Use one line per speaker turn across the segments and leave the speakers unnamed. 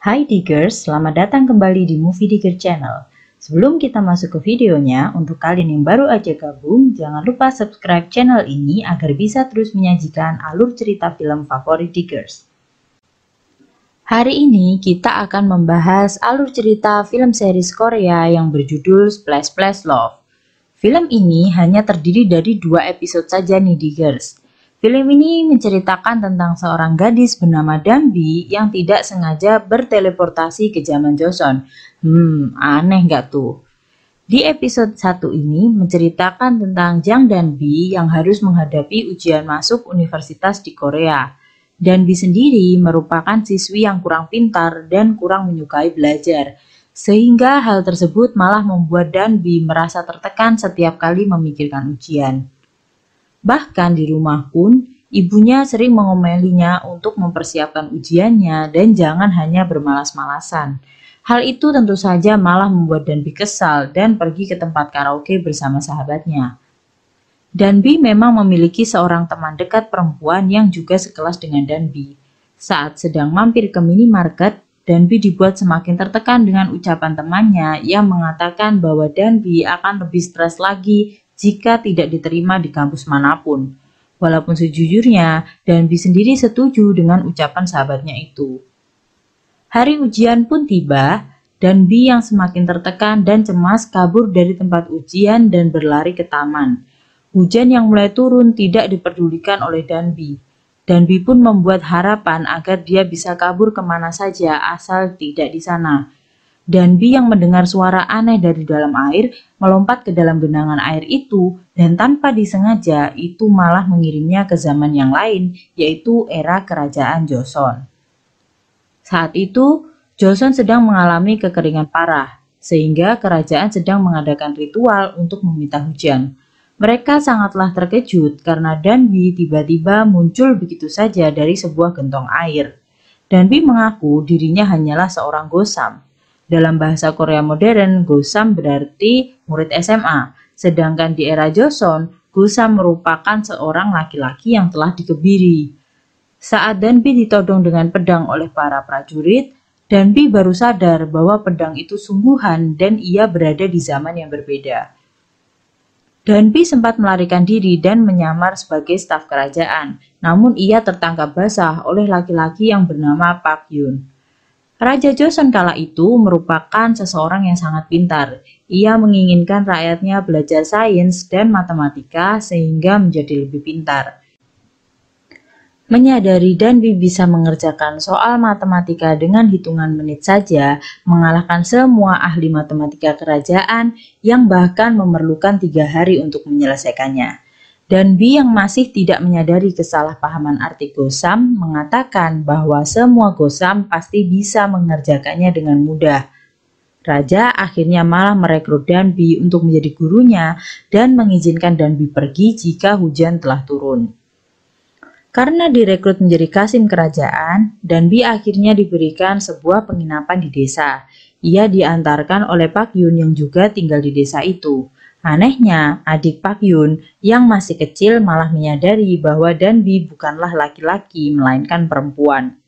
Hai Diggers, selamat datang kembali di Movie Digger Channel. Sebelum kita masuk ke videonya, untuk kalian yang baru aja gabung, jangan lupa subscribe channel ini agar bisa terus menyajikan alur cerita film favorit Diggers. Hari ini kita akan membahas alur cerita film series Korea yang berjudul Splash Splash Love. Film ini hanya terdiri dari 2 episode saja nih Diggers. Film ini menceritakan tentang seorang gadis bernama Danbi yang tidak sengaja berteleportasi ke zaman Joseon. Aneh nggak tuh? Di episode 1 ini menceritakan tentang Jang Danbi yang harus menghadapi ujian masuk universitas di Korea. Danbi sendiri merupakan siswi yang kurang pintar dan kurang menyukai belajar. Sehingga hal tersebut malah membuat Danbi merasa tertekan setiap kali memikirkan ujian. Bahkan di rumah pun, ibunya sering mengomelinya untuk mempersiapkan ujiannya dan jangan hanya bermalas-malasan. Hal itu tentu saja malah membuat Danbi kesal dan pergi ke tempat karaoke bersama sahabatnya. Danbi memang memiliki seorang teman dekat perempuan yang juga sekelas dengan Danbi. Saat sedang mampir ke minimarket, Danbi dibuat semakin tertekan dengan ucapan temannya yang mengatakan bahwa Danbi akan lebih stres lagi jika tidak diterima di kampus manapun. Walaupun sejujurnya, Danbi sendiri setuju dengan ucapan sahabatnya itu. Hari ujian pun tiba, Danbi yang semakin tertekan dan cemas kabur dari tempat ujian dan berlari ke taman. Hujan yang mulai turun tidak diperdulikan oleh Danbi. Danbi pun membuat harapan agar dia bisa kabur kemana saja asal tidak di sana. Danbi yang mendengar suara aneh dari dalam air melompat ke dalam genangan air itu dan tanpa disengaja itu malah mengirimnya ke zaman yang lain, yaitu era kerajaan Joseon. Saat itu Joseon sedang mengalami kekeringan parah sehingga kerajaan sedang mengadakan ritual untuk meminta hujan. Mereka sangatlah terkejut karena Danbi tiba-tiba muncul begitu saja dari sebuah gentong air. Danbi mengaku dirinya hanyalah seorang gosam. Dalam bahasa Korea modern, gosam berarti murid SMA, sedangkan di era Joseon, gosam merupakan seorang laki-laki yang telah dikebiri. Saat Danbi ditodong dengan pedang oleh para prajurit, Danbi baru sadar bahwa pedang itu sungguhan dan ia berada di zaman yang berbeda. Danbi sempat melarikan diri dan menyamar sebagai staf kerajaan, namun ia tertangkap basah oleh laki-laki yang bernama Pak Yun. Raja Joseon kala itu merupakan seseorang yang sangat pintar. Ia menginginkan rakyatnya belajar sains dan matematika sehingga menjadi lebih pintar. Menyadari Danbi bisa mengerjakan soal matematika dengan hitungan menit saja, mengalahkan semua ahli matematika kerajaan yang bahkan memerlukan 3 hari untuk menyelesaikannya. Danbi yang masih tidak menyadari kesalahpahaman arti gosam mengatakan bahwa semua gosam pasti bisa mengerjakannya dengan mudah. Raja akhirnya malah merekrut Danbi untuk menjadi gurunya dan mengizinkan Danbi pergi jika hujan telah turun. Karena direkrut menjadi kasim kerajaan, Danbi akhirnya diberikan sebuah penginapan di desa. Ia diantarkan oleh Pak Yun yang juga tinggal di desa itu. Anehnya, adik Pak Yun yang masih kecil malah menyadari bahwa Danbi bukanlah laki-laki melainkan perempuan.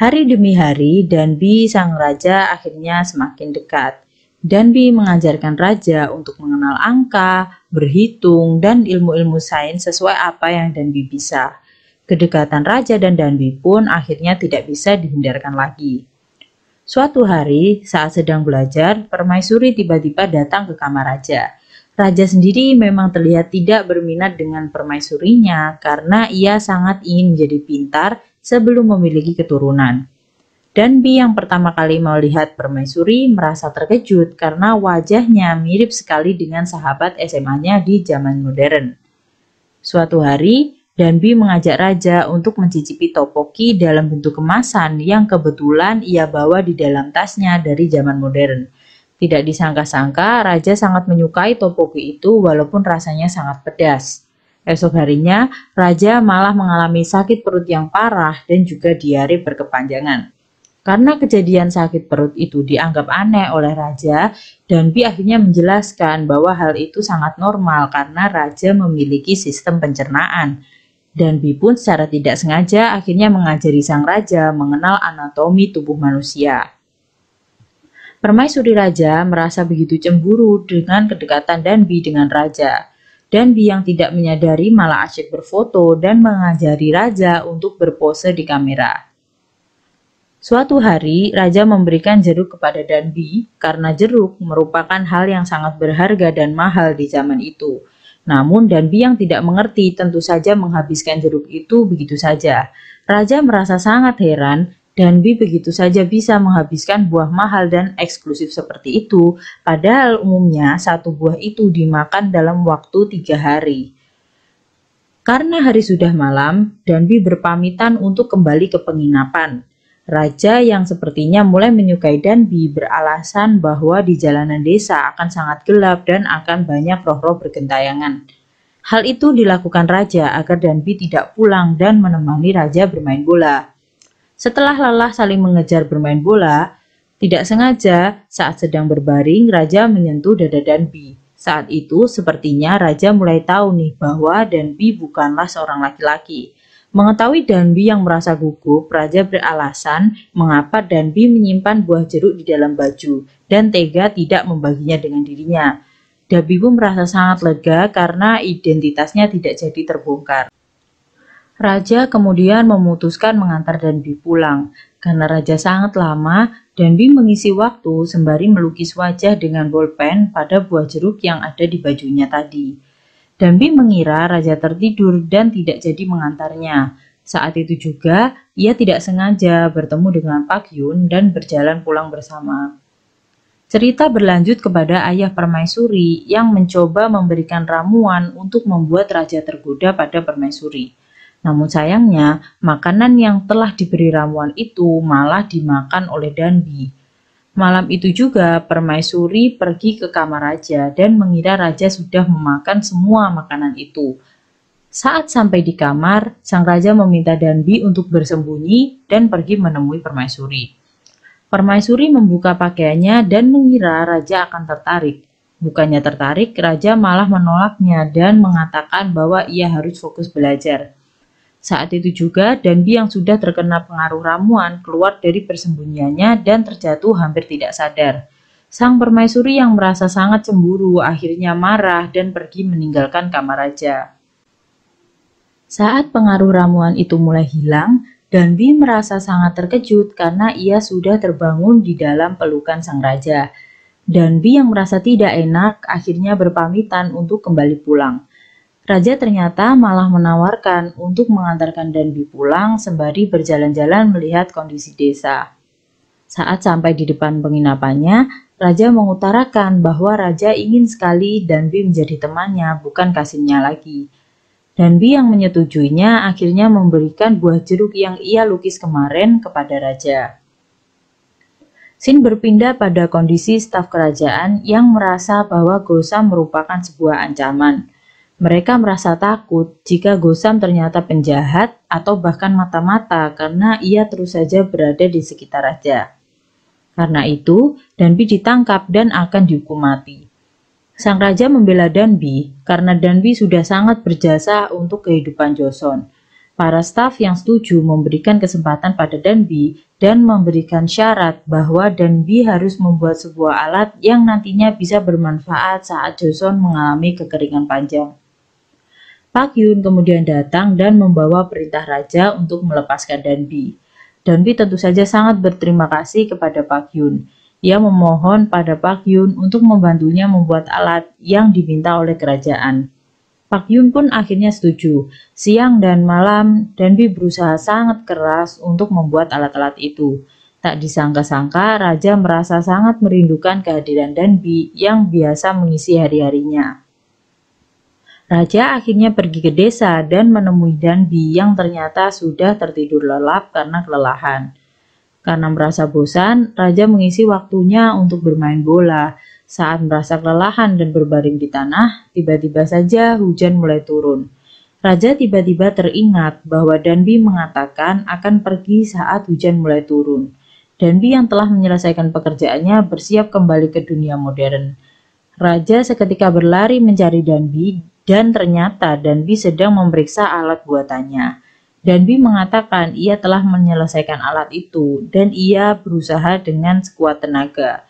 Hari demi hari, Danbi sang raja akhirnya semakin dekat. Danbi mengajarkan raja untuk mengenal angka, berhitung, dan ilmu-ilmu sains sesuai apa yang Danbi bisa. Kedekatan raja dan Danbi pun akhirnya tidak bisa dihindarkan lagi. Suatu hari, saat sedang belajar, permaisuri tiba-tiba datang ke kamar raja. Raja sendiri memang terlihat tidak berminat dengan permaisurinya karena ia sangat ingin menjadi pintar sebelum memiliki keturunan. Danbi yang pertama kali melihat permaisuri merasa terkejut karena wajahnya mirip sekali dengan sahabat SMA-nya di zaman modern. Suatu hari, Danbi mengajak raja untuk mencicipi topoki dalam bentuk kemasan yang kebetulan ia bawa di dalam tasnya dari zaman modern. Tidak disangka-sangka, raja sangat menyukai topoki itu walaupun rasanya sangat pedas. Esok harinya, raja malah mengalami sakit perut yang parah dan juga diare berkepanjangan. Karena kejadian sakit perut itu dianggap aneh oleh raja, Danbi akhirnya menjelaskan bahwa hal itu sangat normal karena raja memiliki sistem pencernaan. Danbi pun secara tidak sengaja akhirnya mengajari sang raja mengenal anatomi tubuh manusia. Permaisuri raja merasa begitu cemburu dengan kedekatan Danbi dengan raja. Danbi yang tidak menyadari malah asyik berfoto dan mengajari raja untuk berpose di kamera. Suatu hari, raja memberikan jeruk kepada Danbi karena jeruk merupakan hal yang sangat berharga dan mahal di zaman itu. Namun Danbi yang tidak mengerti tentu saja menghabiskan jeruk itu begitu saja. Raja merasa sangat heran, Danbi begitu saja bisa menghabiskan buah mahal dan eksklusif seperti itu, padahal umumnya satu buah itu dimakan dalam waktu 3 hari. Karena hari sudah malam, Danbi berpamitan untuk kembali ke penginapan. Raja yang sepertinya mulai menyukai Danbi beralasan bahwa di jalanan desa akan sangat gelap dan akan banyak roh-roh bergentayangan. Hal itu dilakukan raja agar Danbi tidak pulang dan menemani raja bermain bola. Setelah lelah saling mengejar bermain bola, tidak sengaja saat sedang berbaring raja menyentuh dada Danbi. Saat itu sepertinya raja mulai tahu nih bahwa Danbi bukanlah seorang laki-laki. Mengetahui Danbi yang merasa gugup, raja beralasan mengapa Danbi menyimpan buah jeruk di dalam baju dan tega tidak membaginya dengan dirinya. Danbi pun merasa sangat lega karena identitasnya tidak jadi terbongkar. Raja kemudian memutuskan mengantar Danbi pulang. Karena raja sangat lama, Danbi mengisi waktu sembari melukis wajah dengan bolpen pada buah jeruk yang ada di bajunya tadi. Danbi mengira raja tertidur dan tidak jadi mengantarnya. Saat itu juga, ia tidak sengaja bertemu dengan Pak Yun dan berjalan pulang bersama. Cerita berlanjut kepada ayah permaisuri yang mencoba memberikan ramuan untuk membuat raja tergoda pada permaisuri. Namun sayangnya, makanan yang telah diberi ramuan itu malah dimakan oleh Danbi. Malam itu juga permaisuri pergi ke kamar raja dan mengira raja sudah memakan semua makanan itu. Saat sampai di kamar, sang raja meminta Danbi untuk bersembunyi dan pergi menemui permaisuri. Permaisuri membuka pakaiannya dan mengira raja akan tertarik. Bukannya tertarik, raja malah menolaknya dan mengatakan bahwa ia harus fokus belajar. Saat itu juga Danbi yang sudah terkena pengaruh ramuan keluar dari persembunyiannya dan terjatuh hampir tidak sadar. Sang permaisuri yang merasa sangat cemburu akhirnya marah dan pergi meninggalkan kamar raja. Saat pengaruh ramuan itu mulai hilang, Danbi merasa sangat terkejut karena ia sudah terbangun di dalam pelukan sang raja. Danbi yang merasa tidak enak akhirnya berpamitan untuk kembali pulang. Raja ternyata malah menawarkan untuk mengantarkan Danbi pulang sembari berjalan-jalan melihat kondisi desa. Saat sampai di depan penginapannya, Raja mengutarakan bahwa Raja ingin sekali Danbi menjadi temannya, bukan kasihnya lagi. Danbi yang menyetujuinya akhirnya memberikan buah jeruk yang ia lukis kemarin kepada Raja. Scene berpindah pada kondisi staf kerajaan yang merasa bahwa Gosam merupakan sebuah ancaman. Mereka merasa takut jika Gosam ternyata penjahat atau bahkan mata-mata karena ia terus saja berada di sekitar raja. Karena itu, Danbi ditangkap dan akan dihukum mati. Sang raja membela Danbi karena Danbi sudah sangat berjasa untuk kehidupan Joseon. Para staf yang setuju memberikan kesempatan pada Danbi dan memberikan syarat bahwa Danbi harus membuat sebuah alat yang nantinya bisa bermanfaat saat Joseon mengalami kekeringan panjang. Pak Yun kemudian datang dan membawa perintah raja untuk melepaskan Danbi. Danbi tentu saja sangat berterima kasih kepada Pak Yun. Ia memohon pada Pak Yun untuk membantunya membuat alat yang diminta oleh kerajaan. Pak Yun pun akhirnya setuju. Siang dan malam, Danbi berusaha sangat keras untuk membuat alat-alat itu. Tak disangka-sangka, raja merasa sangat merindukan kehadiran Danbi yang biasa mengisi hari-harinya. Raja akhirnya pergi ke desa dan menemui Danbi yang ternyata sudah tertidur lelap karena kelelahan. Karena merasa bosan, Raja mengisi waktunya untuk bermain bola. Saat merasa kelelahan dan berbaring di tanah, tiba-tiba saja hujan mulai turun. Raja tiba-tiba teringat bahwa Danbi mengatakan akan pergi saat hujan mulai turun. Danbi yang telah menyelesaikan pekerjaannya bersiap kembali ke dunia modern. Raja seketika berlari mencari Danbi Dan ternyata Danbi sedang memeriksa alat buatannya. Danbi mengatakan ia telah menyelesaikan alat itu dan ia berusaha dengan sekuat tenaga.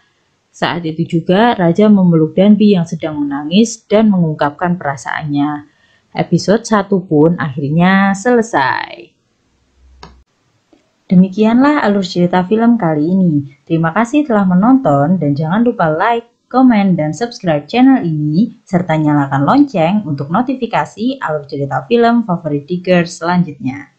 Saat itu juga Raja memeluk Danbi yang sedang menangis dan mengungkapkan perasaannya. Episode 1 pun akhirnya selesai. Demikianlah alur cerita film kali ini. Terima kasih telah menonton dan jangan lupa like, komen, dan subscribe channel ini serta nyalakan lonceng untuk notifikasi alur cerita film favorit Tigers selanjutnya.